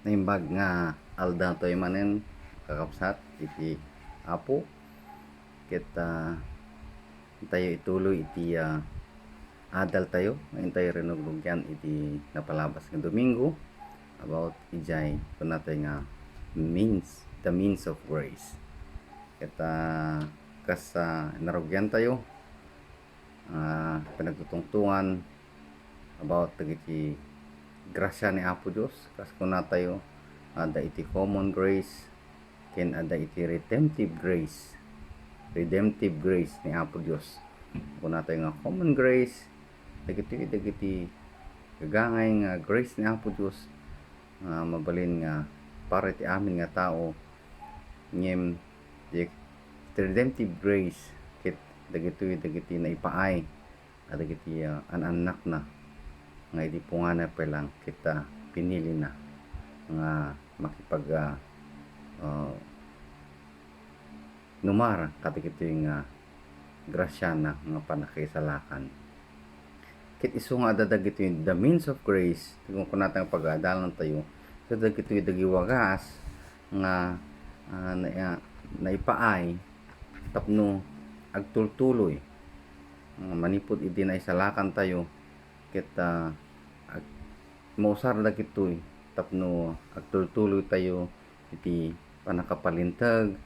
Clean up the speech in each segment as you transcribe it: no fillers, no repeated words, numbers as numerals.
naimbag nga alda to'y manen kakapsat iti apo kita tayo ituloy iti adal tayo ngayon tayo rinugyan iti napalabas ng Domingo about ijay kung natin nga the means of grace kita narugyan tayo pinagtutungtungan about iti grasya ni Apo Diyos kas kuna tayo ada iti common grace ken ada iti redemptive grace ni Apo Diyos kuna tayo nga common grace dagiti gagangay nga grace ni Apo Diyos mabalin nga para iti amin nga tao ngem iti redemptive grace ket dagiti naipaay dagiti anak na nga iti pungana pa lang kita pinili na nga makipag numara katikito yung grasya na nga panakisalakan kit iso nga dadagito yung the means of grace kung kunatang pag-aadalan tayo so dagito yung dagiwagas nga naipaay tapno agtultuloy manipod iti na isalakan tayo kita mausar na kitoy tapno agtultuloy tayo iti panakapalintag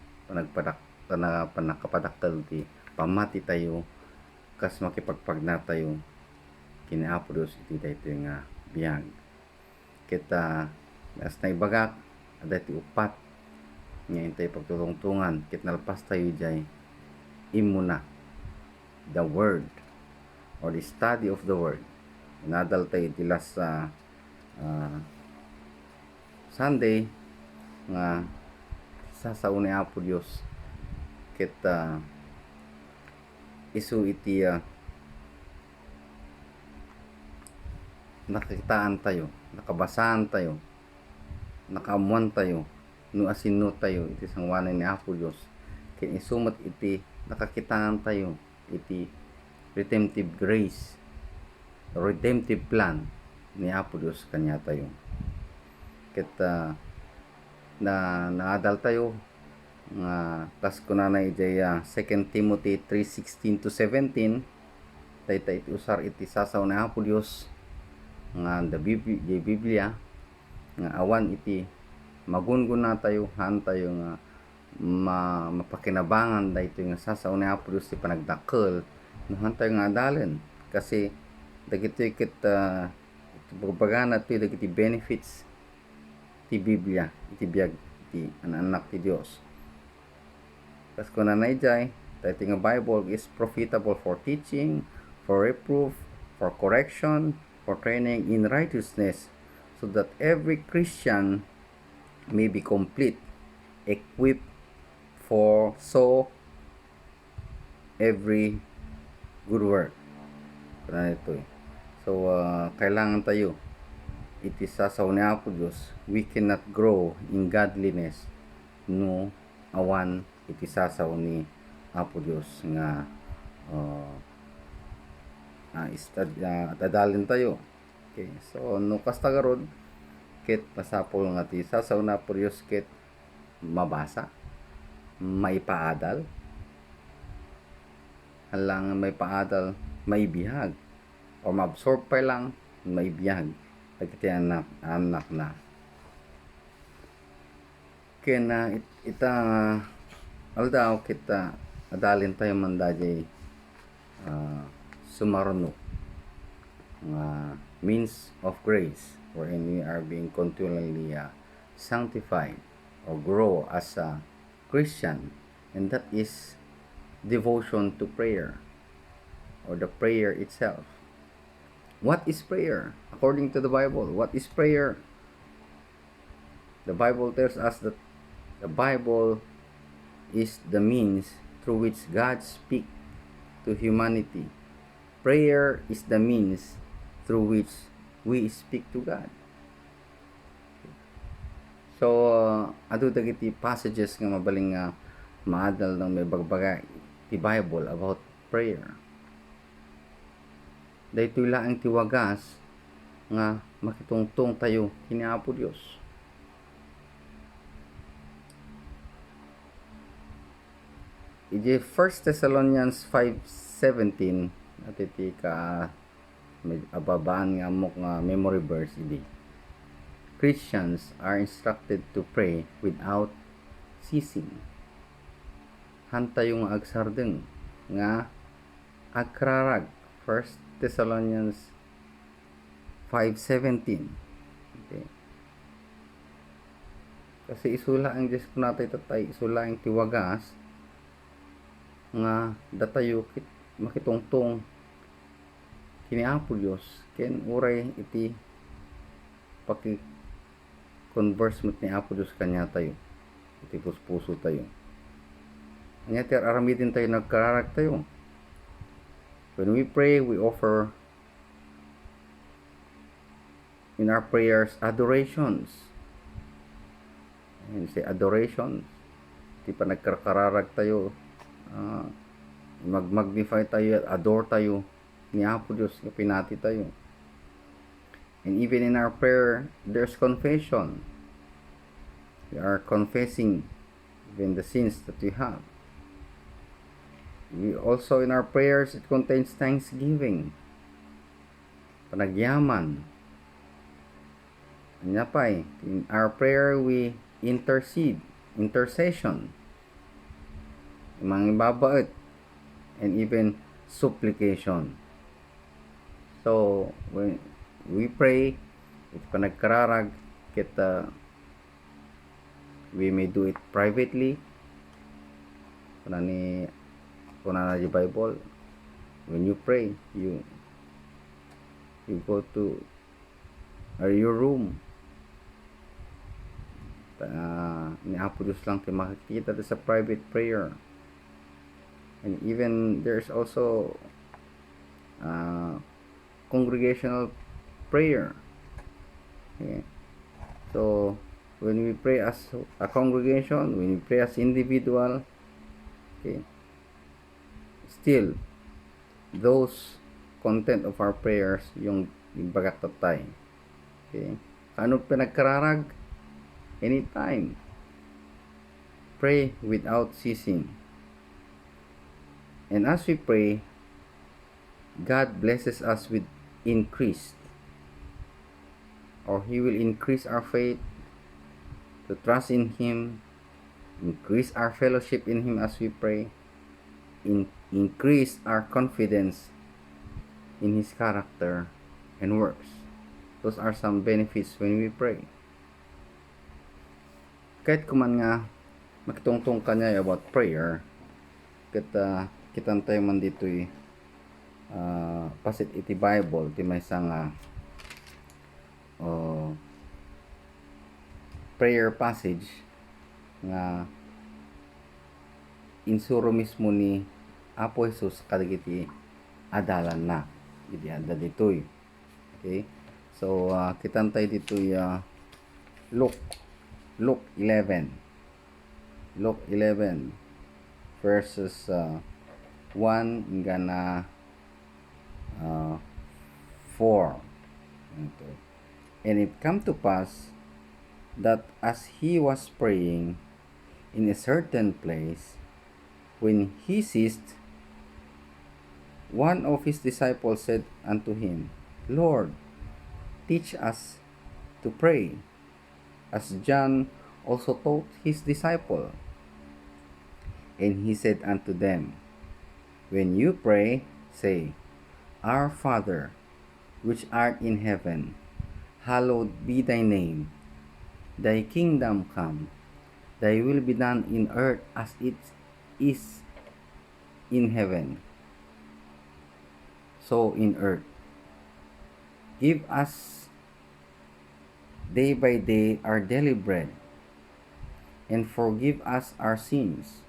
panakapadaktal iti pamati tayo kas makipagpagna tayo kini Apo Dios iti dayto nga biyag kita as naibagak ada iti upat nga intay pagtutungtungan ket nalpas tayo jay imuna the word or the study of the word nadal tayo iti last Sunday nga sasao ni Apo Dios ket isu iti nakitaan tayo nakabasaan tayo nakaamuan tayo no asino tayo iti sangwanay ni Apo Dios ken isumat iti nakakitaan tayo iti redemptive grace redemptive plan ni Apo Dios kanya tayo ket naadal tayo nga tas kunanay ijay 2 Timothy 3:16-17 dayta iti usar iti sasaw ni Apo Dios nga the Biblia nga awan iti magungun na tayo han tayo nga mapakinabangan dayto nga sasaw ni Apo Dios ti panagdakkel no han tayo nga adalen kasi dagiti ket pagbagana ti dagiti benefits ti Biblia iti biag ti anak ti Dios kas kunanay jay dayto nga Bible is profitable for teaching, for reproof, for correction, for training in righteousness, so that every Christian may be complete, equipped for every good work. So, kailangan tayo iti sasaw ni Apo Dios. We cannot grow in godliness no awan iti sasaw ni Apo Dios nga dadalin tayo. Okay, so no kastagarod ket pasapol nga ti sasaw na Apo Dios ket mabasa maipaadal halang may paadal may bihag o maabsorb pa lang may bihag pagkati anak na kena ita aldaw kita adalin tayo mandajay sumaruno means of grace wherein we are being continually sanctified or grow as a Christian, and that is devotion to prayer or the prayer itself. What is prayer? According to the Bible, what is prayer? The Bible tells us that the Bible is the means through which God speaks to humanity. Prayer is the means through which we speak to God. So, adu dagiti passages nga mabaling nga maadal ng may bagbaga ti Bible about prayer. Daytoy laeng ti wagas nga makitungtong tayo kini Apo Dios. iti 1 Thessalonians 5:17 natiti ka ababaan nga amok nga memory verse idi. Christians are instructed to pray without ceasing. Hanta yung agsardeng nga agrarag 1 Thessalonians 5:17. Okay. Kasi isula ang Diyos ko natay tatay, isula ang tiwagas nga datayo makitungtong kiniapo Diyos ken uray iti paki converse met ni Apo Diyos kanya tayo iti puso tayo anya ti aramidin tayo nagkararag tayo. When we pray, we offer in our prayers adorations. And say adorations. Di pa nagkararag tayo, mag-magnify tayo, adore tayo ni Apo Diyos, nga pinati tayo. And even in our prayer, there's confession. We are confessing even the sins that we have. We also in our prayers, it contains thanksgiving, panagyaman. Anya pa in our prayer we intercession, mga ibabaet, and even supplication. So when we pray, it panagkararag kita, we may do it privately. Kung na di Bible, when you pray, you go to your room. Ni Apo Diyos lang tayo makikita sa private prayer. And even there's also congregational prayer. Okay. So when we pray as a congregation, when we pray as individual, okay, still those content of our prayers yung bagat tatay. Okay, ano pinagkararag? Anytime pray without ceasing. And as we pray, God blesses us with increase, or He will increase our faith to trust in Him, increase our fellowship in Him as we pray, increase our confidence in His character and works. Those are some benefits when we pray. Kahit kuman nga makitungtong kanya about prayer, kitantay man dito'y pasit iti Bible ti may nga prayer passage nga insuro mismo ni Apo Jesus kadagiti adalan na iti adda ditoy. Okay, so kitantay ditoy Luke 11 verses 1 hanggang 4. And it come to pass that as he was praying in a certain place, when he ceased, one of his disciples said unto him, Lord, teach us to pray, as John also taught his disciple. And he said unto them, When you pray, say, Our Father, which art in heaven, hallowed be thy name. Thy kingdom come, thy will be done in earth as it is in heaven. So in earth. Give us day by day our daily bread, and forgive us our sins,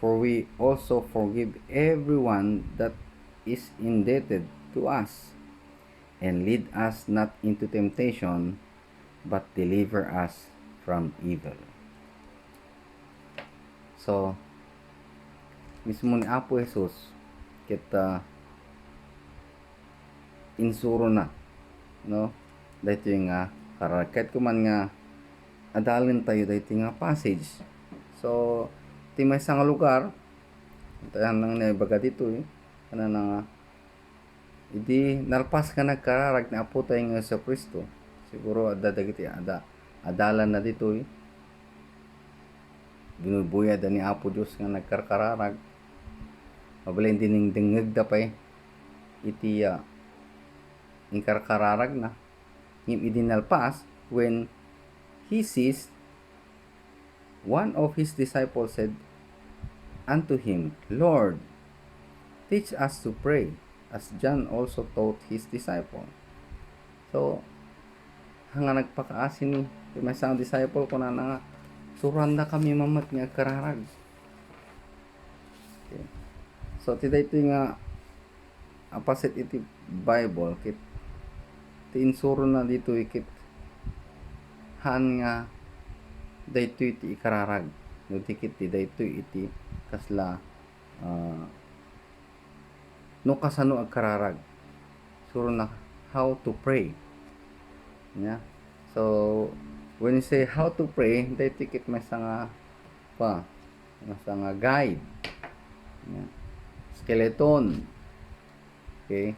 for we also forgive everyone that is indebted to us. And lead us not into temptation, but deliver us from evil. So, mismo ni Apo Jesus, kita insuro na, no? Dahito yung kahit kuman nga adalin tayo dahito nga passage. So, ti may isang lugar Tahan nang naibaga dito kana na nga idi nalpas ka nagkararag na apo tayo nga sa Kristo. Siguro dagiti adalan na dito binubuyad ni Apo Dios nga nagkarkararag. Mabalay dining dingeg da pay iti inkarkararag na. Ngim idinalpas when he sees one of his disciples said unto him, Lord, teach us to pray, as John also taught his disciple. So, hanga nagpakaasin ni may isang disciple ko na nga, suranda kami mamat nga kararag. Okay. So, tiday ito nga, apasit iti Bible, kit tiinsuro na dito ikit han nga dayto iti ikararag. No tikit ti dayto iti kasla no kasano agkararag. Suro na how to pray. Yeah. So when you say how to pray, dayto ikit may sanga guide. Yeah. Skeleton. Okay.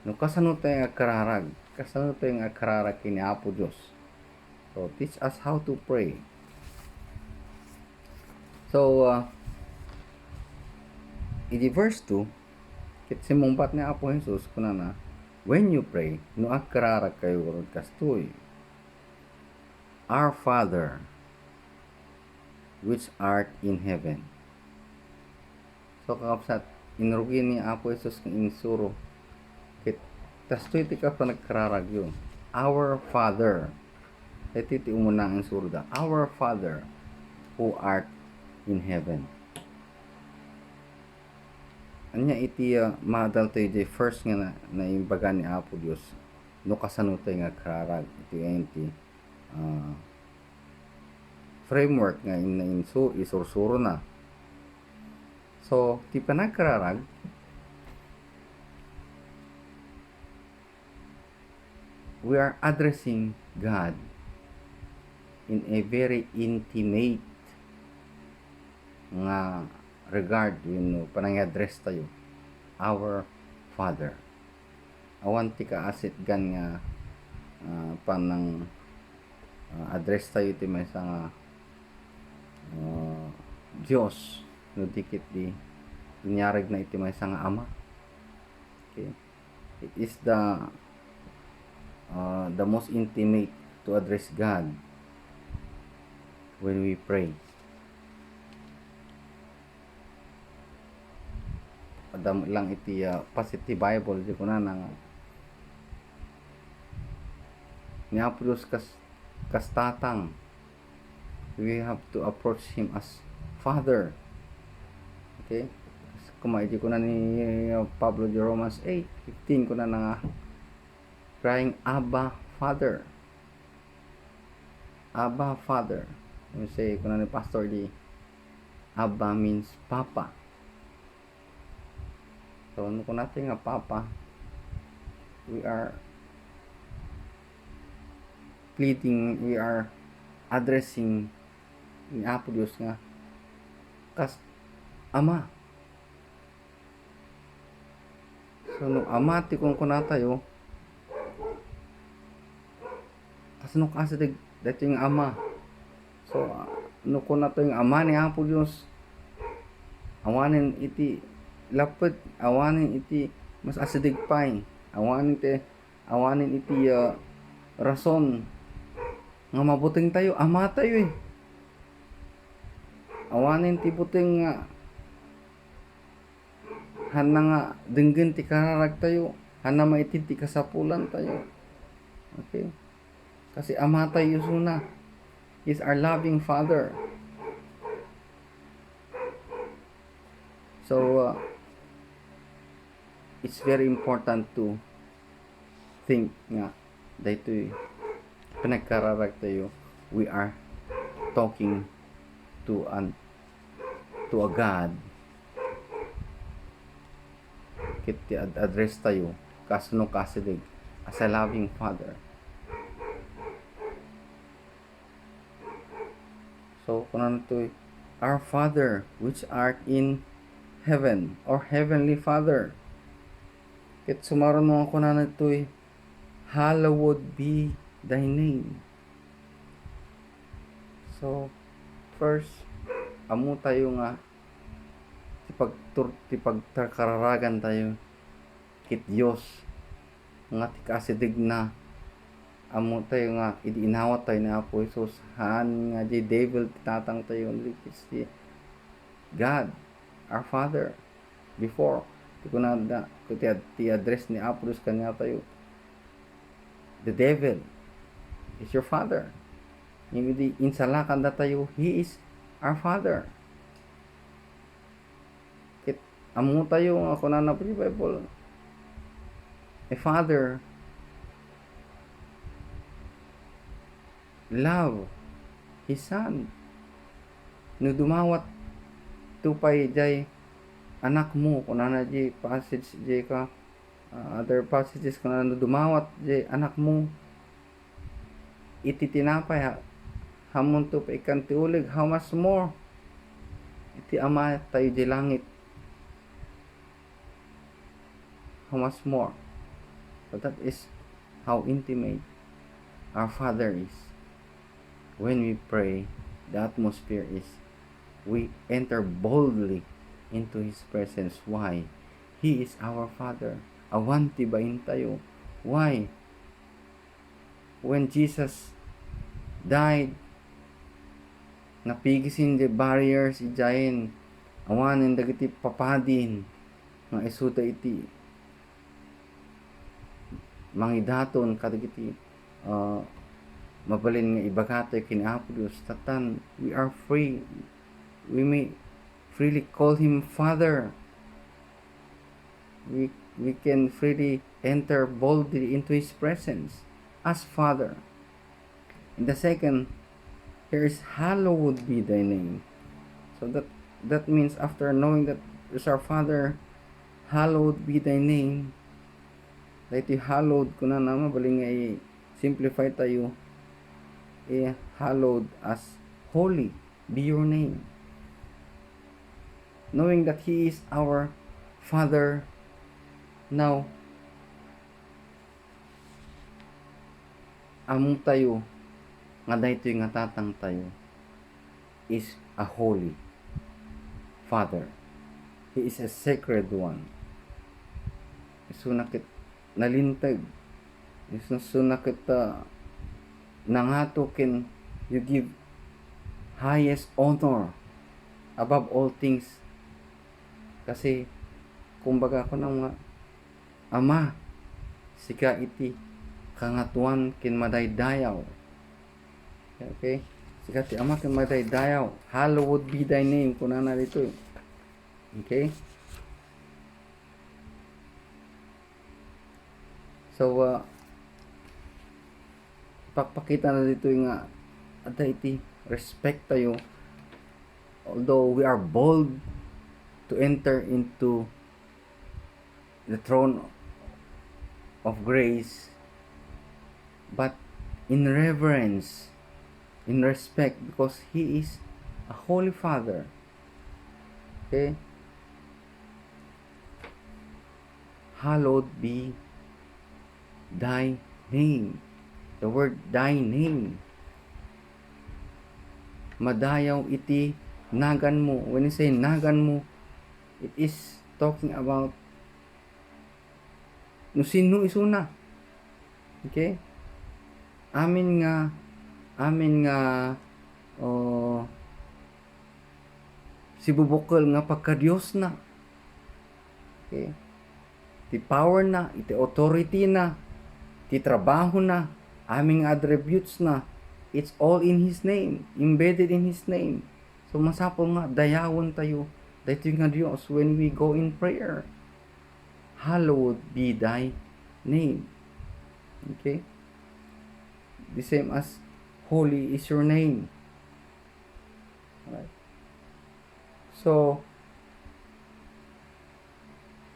No kasano tayo agkararag. Kasano tayo agkararag kini Apo Dios. So teach us how to pray. So in verse 2, kit simungpat ni Apo Jesus kuna na, when you pray, no agkararag kayo urod kastoy. Our Father, which art in heaven. So kakapsat, inrugin ni Apo Jesus ng insuro, kit kastoy ti ka pa nagkararag yun. Our Father. Ito ti umuna ang insuro da. Our Father, who art in heaven. Anya iti madal tayo di first nga na imbaga ni Apo Dios no kasano tayo nga kararag iti enti framework nga isursuro na. So ti panagkararag we are addressing God in a very intimate nga regard panang-address tayo, our Father. Awan ti kaasit gan nga panang address tayo ti may nga Dios no dikit di inyarag na iti may nga Ama. Okay, it is the most intimate to address God when we pray. Adam lang iti positive Bible di ko na nga ni Apo Dios kastatang we have to approach Him as Father. Okay, kumaiti ko na ni Pablo di Romans 8:15 ko na nga crying Abba Father. Abba Father. You say ko na ni Pastor di Abba means Papa. So, ano kung natin nga Papa, we are pleading, we are addressing ni Apo Dios nga kas Ama. So, no Ama, ti kung kunatayo, kasano kasi dito yung Ama. So, ano kunatayo yung Ama ni Apo Dios, awanin iti lapad, awanin iti mas asidig pay, awanin iti rason nga mabuting tayo, Ama tayo awanin ti buting nga hana nga denggen ti kararag tayo, hana maitin ti kasapulan tayo. Okay, kasi Ama tayo suna is our loving Father. So it's very important to think nga daytoy pinagkararag tayo, we are talking to a God. Kit address tayo kasno kasidig as a loving Father. So kunan to, our Father which art in heaven or Heavenly Father. Ket sumaron mo ako na nito'y hallowed be thy name. So, first, amo tayo nga ti pagkararagan tayo kit Dios nga ti kasidig na amo tayo nga idiinawat tayo na Apo Jesus haan nga di devil tinatang tayo si God our Father before ti ko na ti address ni Apo Jesus kanya tayo the devil is your father. Hindi insalakan da tayo, he is our Father. Kit amo tayo nga kunan na Bible. A father love his son. No dumawat tupay jay anak mo kunan na jay passage jay ka other passages kunan na dumawat jay anak mo iti tinapay hamon to pa ikan ti ulig, how much more iti ama tayo di langit, how much more. So that is how intimate our Father is. When we pray, the atmosphere is we enter boldly into His presence. Why? He is our Father. Awan tibain tayo. Why? When Jesus died, napigisin the barriers ijayin awanin dagiti papadin nga isuda iti mangidaton kadagiti mabalin nga ibagatoy kini Apo Dios tatan we are free, we may freely call Him Father, we can freely enter boldly into His presence as Father. And the second, here is hallowed be thy name. So that means after knowing that is our Father, hallowed be thy name. Dahil hallowed ko na naman baling ay simplify tayo. Hallowed as holy be your name. Knowing that He is our Father, now among tayo nga daytoy nga tatang tayo is a holy Father. He is a sacred one. Isunakit nalintag. Isunakit nangato ken you give highest honor above all things. Kasi kumbaga ko nang mga ama sika iti kangatuan ken madaydayaw. Okay? Sika ti ama ken madaydayaw. Hallowed be thy name kunana dito. Okay? So pakita na dito nga ada iti respect tayo, although we are bold to enter into the throne of grace, but in reverence, in respect, because He is a holy Father. Okay? Hallowed be thy name. The word thy name. Madayaw iti nagan mo. When you say nagan mo, it is talking about no sino isuna. Okay? Amin nga si bubukol nga pagka Dios na. Okay? Ti power na, iti authority na, ti trabaho na, aming attributes na, it's all in His name, embedded in His name. So masapol nga dayawon tayo dahito nga Dios when we go in prayer. Hallowed be thy name. Okay? The same as holy is your name. Alright. So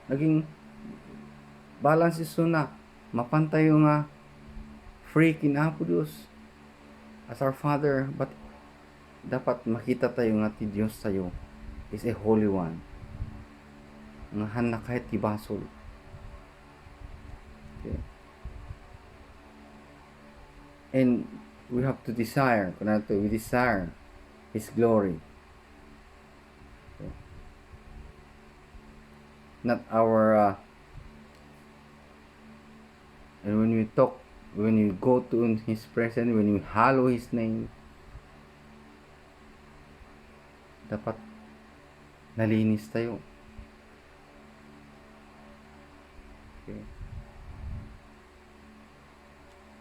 naging balance iso na mapantayo nga free kin Apo Dios as our Father, but dapat makita tayo nga ti Dios tayo is a holy one. nga hanak kahit tibasol. Okay. And we have to desire, we desire His glory. Okay. Not our, and when we talk, when we go to His presence, when we hallow His name, dapat nalinis tayo. Okay.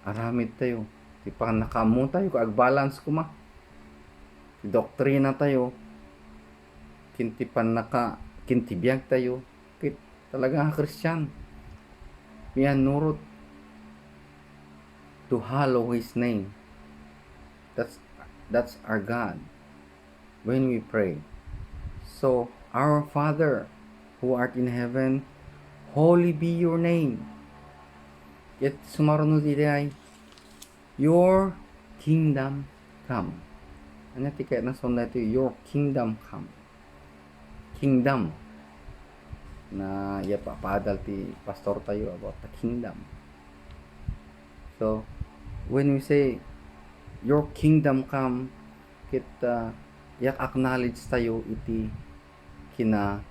Aramid tayo. Di pa nakamu tayo, kaag-balance ko ma. Doktrina tayo. Kintipan kintibiyag tayo. Kit talaga Christian. Yan nurot to hallow His name. That's our God. When we pray. So, our Father who art in heaven, holy be your name. Yet sumarunod ay, your kingdom come. Ano kaya na sonda ito, your kingdom come. Kingdom. Na papadal ti pastor tayo about the kingdom. So, when we say, your kingdom come, kita yak acknowledge tayo iti kina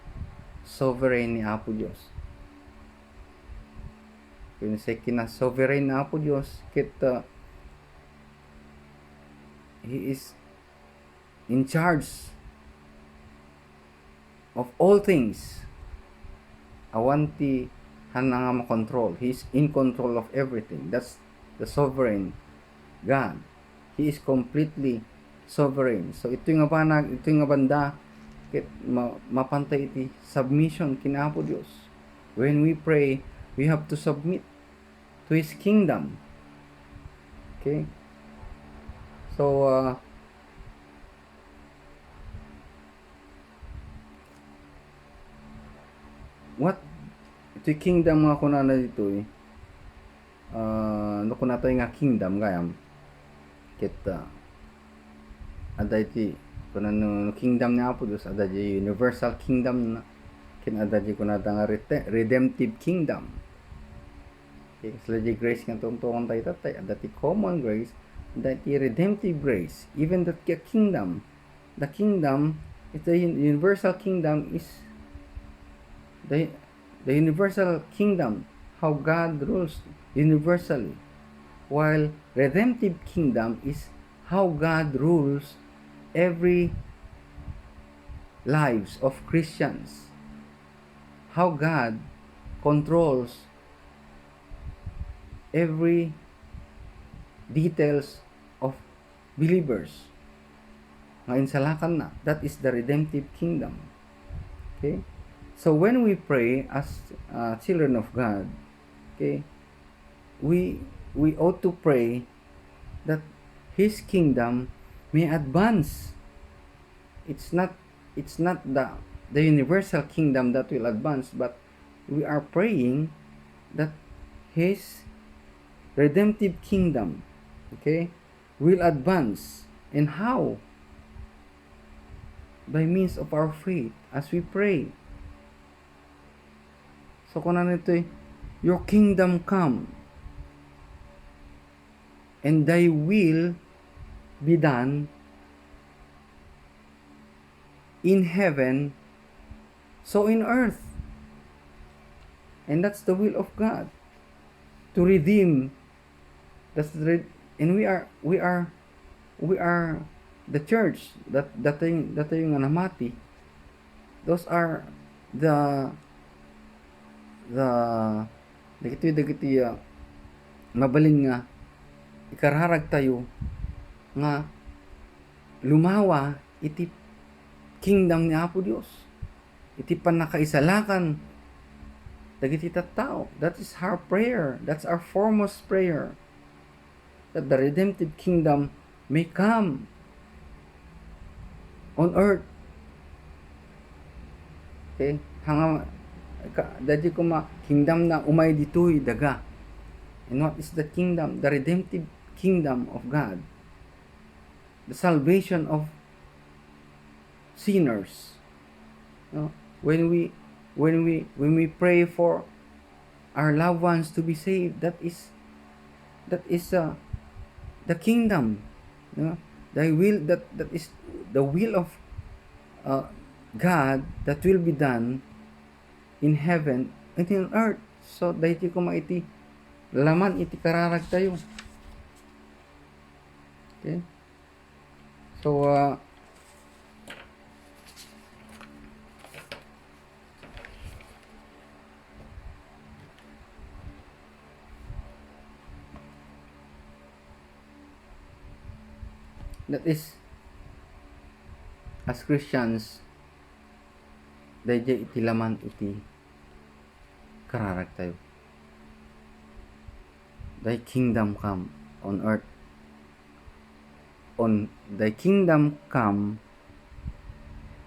sovereign ni Apo Dios. Kung say kina sovereign na Apo Dios, kita He is in charge of all things. Awanti hanang ma-control. He is in control of everything. That's the sovereign God. He is completely sovereign. So ito yung banda mapantay iti submission kina Apo Dios. When we pray, we have to submit to His kingdom. Okay? So what ito yung kingdom nga kunana dito no kunata nga kingdom gayam kita ada iti kunano kingdom ni Apo Dios, ada di universal kingdom na ada di kunata nga redemptive kingdom. Okay, sila di grace nga tungtungan tayo tatay, ada ti common grace, ada ti redemptive grace. Even that kingdom, the kingdom, it's the universal kingdom is the universal kingdom, how God rules universally, while redemptive kingdom is how God rules every lives of Christians, how God controls every details of believers. Ngayon salakan na, that is the redemptive kingdom. Okay? So when we pray as children of God, okay, we ought to pray that His kingdom may advance. It's not the universal kingdom that will advance, but we are praying that His redemptive kingdom, okay, will advance. And how? By means of our faith as we pray. So kung ano ito, your kingdom come and thy will be done in heaven so in earth. And that's the will of God, to redeem. And we are the church that yung namati. Those are the dagiti mabalin nga ikararag tayo nga lumawa iti kingdom ni Apo Dios, iti panakaisalakan dagiti tattao. That is our prayer. That's our foremost prayer, that the redemptive kingdom may come on earth. Okay, hanga dadya ko kingdom na umay ditoy daga. And what is the kingdom? The redemptive kingdom of God, the salvation of sinners. No? When when we pray for our loved ones to be saved, that is the kingdom, you know, the will, that is the will of uh, God that will be done in heaven and in earth. So dahiti ko maiti laman iti kararag tayo. Okay, so that is, as Christians, dahil iti laman iti kararag tayo. Thy kingdom come on earth. On thy kingdom come,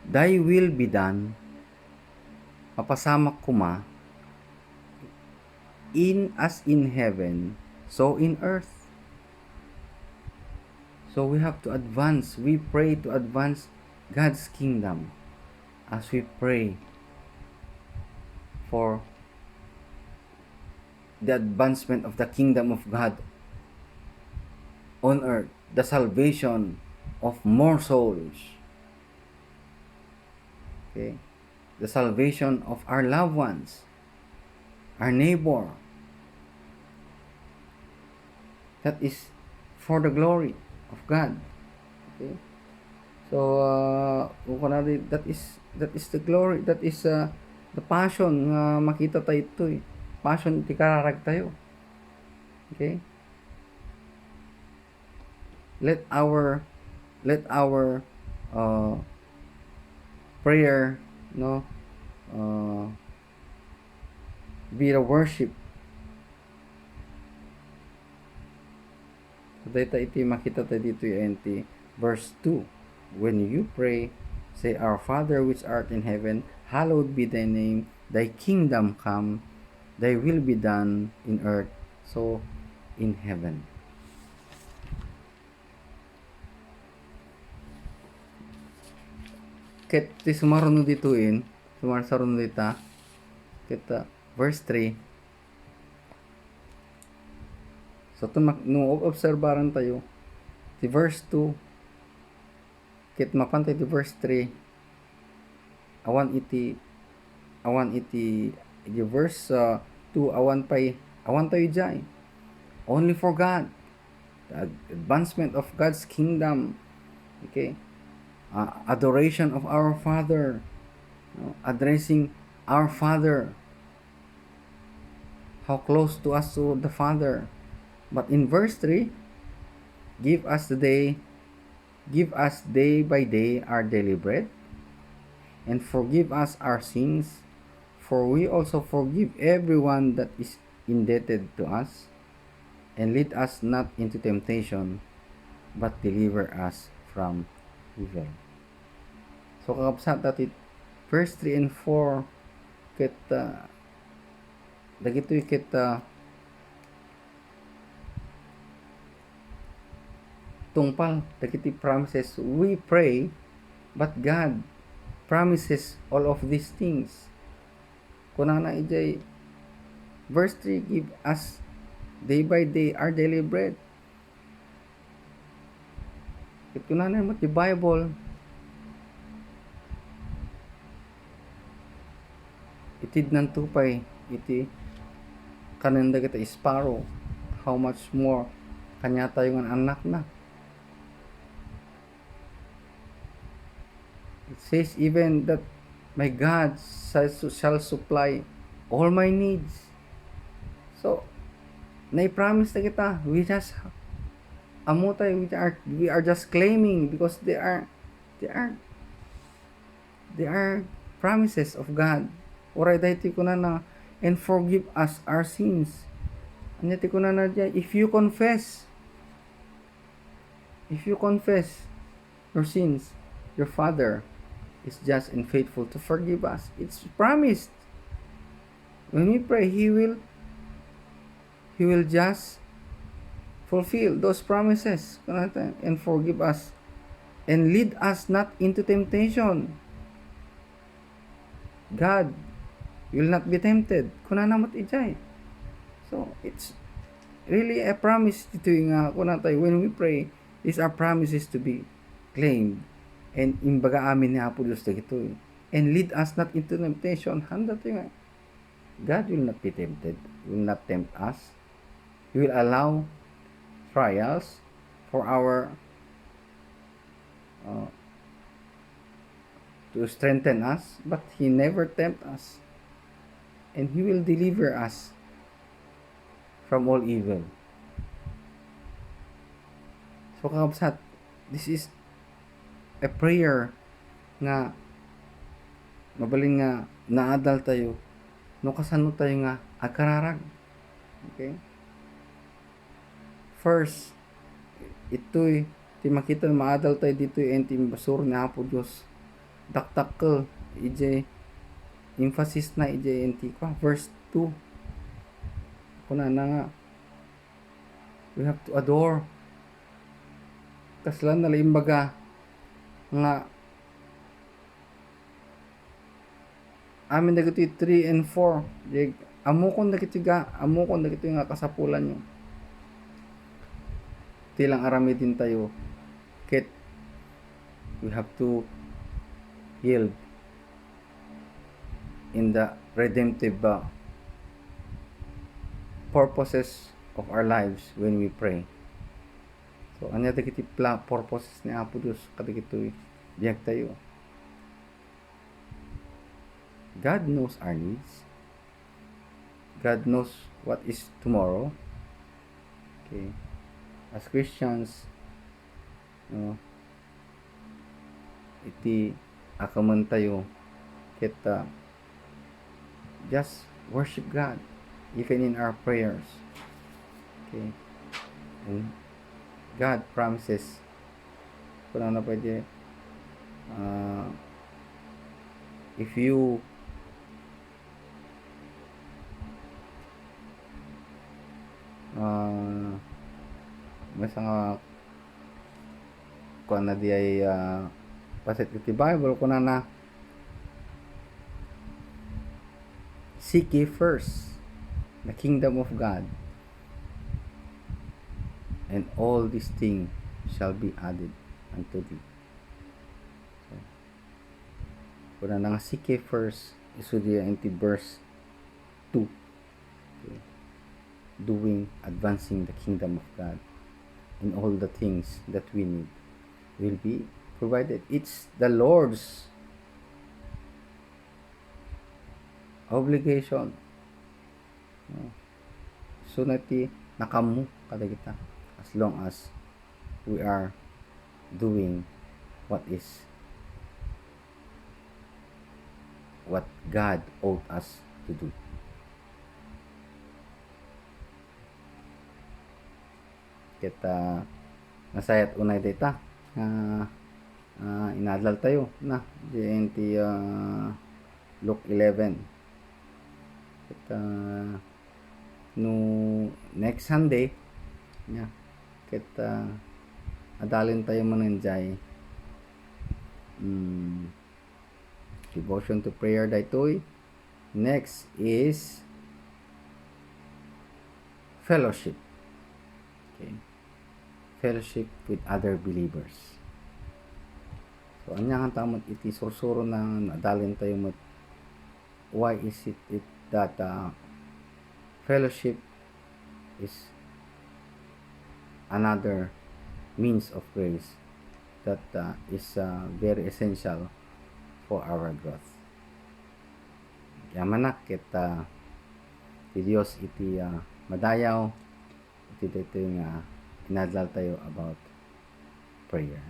thy will be done. Mapasamak kuma in as in heaven, so in earth. So we have to advance. We pray to advance God's kingdom as we pray for the advancement of the kingdom of God on earth, the salvation of more souls. Okay? The salvation of our loved ones, our neighbor. That is for the glory of God. Okay? So that is the glory, that is the passion nga makita tayo ito eh. Passion iti kararag tayo. Okay? Let our prayer, no, be a worship. So data iti makita tayo dito yung verse 2. When you pray, say, Our Father which art in heaven, hallowed be thy name, thy kingdom come, thy will be done in earth, so in heaven. Ket ti sumaruno dituin, sumaruno dita, kita verse 3. So no obserbaran tayo ti verse 2, ket mapantay ti verse 3. Awan iti verse 2, awan tayo jay. Only for God, the advancement of God's kingdom. Okay, adoration of our Father, addressing our Father, how close to us to the Father. But in verse 3, give us day by day our daily bread, and forgive us our sins, for we also forgive everyone that is indebted to us, and lead us not into temptation, but deliver us from evil. So kakabsat dati verse 3 and 4 ket dagitoy ket tungpal dagiti promises we pray, but God promises all of these things. Kunana ijay verse 3, give us day by day our daily bread. Ket kunana mo ti Bible, itid nan tupay iti kananda kita sparrow, how much more kanya tayo ng anak na. It says even that my God shall supply all my needs. So nai-promise na kita, we just amutay, we are just claiming, because they are promises of God. Oray dahiti ko na and forgive us our sins. Anyati ko na dyan, if you confess your sins, your Father is just and faithful to forgive us. It's promised. When we pray, He will just fulfill those promises and forgive us and lead us not into temptation. God You will not be tempted. Kunana mo't ijay. So, it's really a promise ito nga kunatay when we pray, these are promises to be claimed. And imbaga amin ni Apo Diyos dagito. And lead us not into temptation. Handa tayo nga. God will not be tempted. Will not tempt us. He will allow trials for our to strengthen us, but He never tempt us. And He will deliver us from all evil. So kakabsat, this is a prayer nga mabalin nga naadal tayo no kasano tayo nga agkararag. Okay? First, ito'y ti makita maadal tayo dito yung ti basur na Apo Diyos. Daktak ko, ije emphasis na ije enti ko verse 2. Kuna na nga, we have to adore. Kaslan na imbaga nga amin na gito 3 and 4. Amukon na gito nga kasapulan nyo. Tilang arami din tayo. Kit we have to yield in the redemptive purposes of our lives when we pray. So, anya dagiti purposes ni Apo Diyos kadagitoy biyag tayo. God knows our needs. God knows what is tomorrow. Okay. As Christians, iti akaman tayo kita just worship God even in our prayers. Okay. And God promises kung ano pwede if you masa nga kung na di ay pasit iti Bible kung na seek ye first the kingdom of God and all these things shall be added unto thee. So, kung na nga seek ye first iso di iti verse 2. Okay. Advancing the kingdom of God, and all the things that we need will be provided. It's the Lord's obligation. So nati nakamu kada kita as long as we are doing what God owed us to do. Kita nasayat unay data inadlal tayo na di Luke 11 kita no next Sunday nya kita adalin tayo manenjay devotion to prayer daytoy. Next is fellowship. Okay. Fellowship with other believers. So, anya nga tamot iti sursuro na nadalin tayo mat. Why is it that fellowship is another means of grace that is very essential for our growth. Yamanak kita ti Dios iti madayaw iti dito nga inadlal tayo about prayer.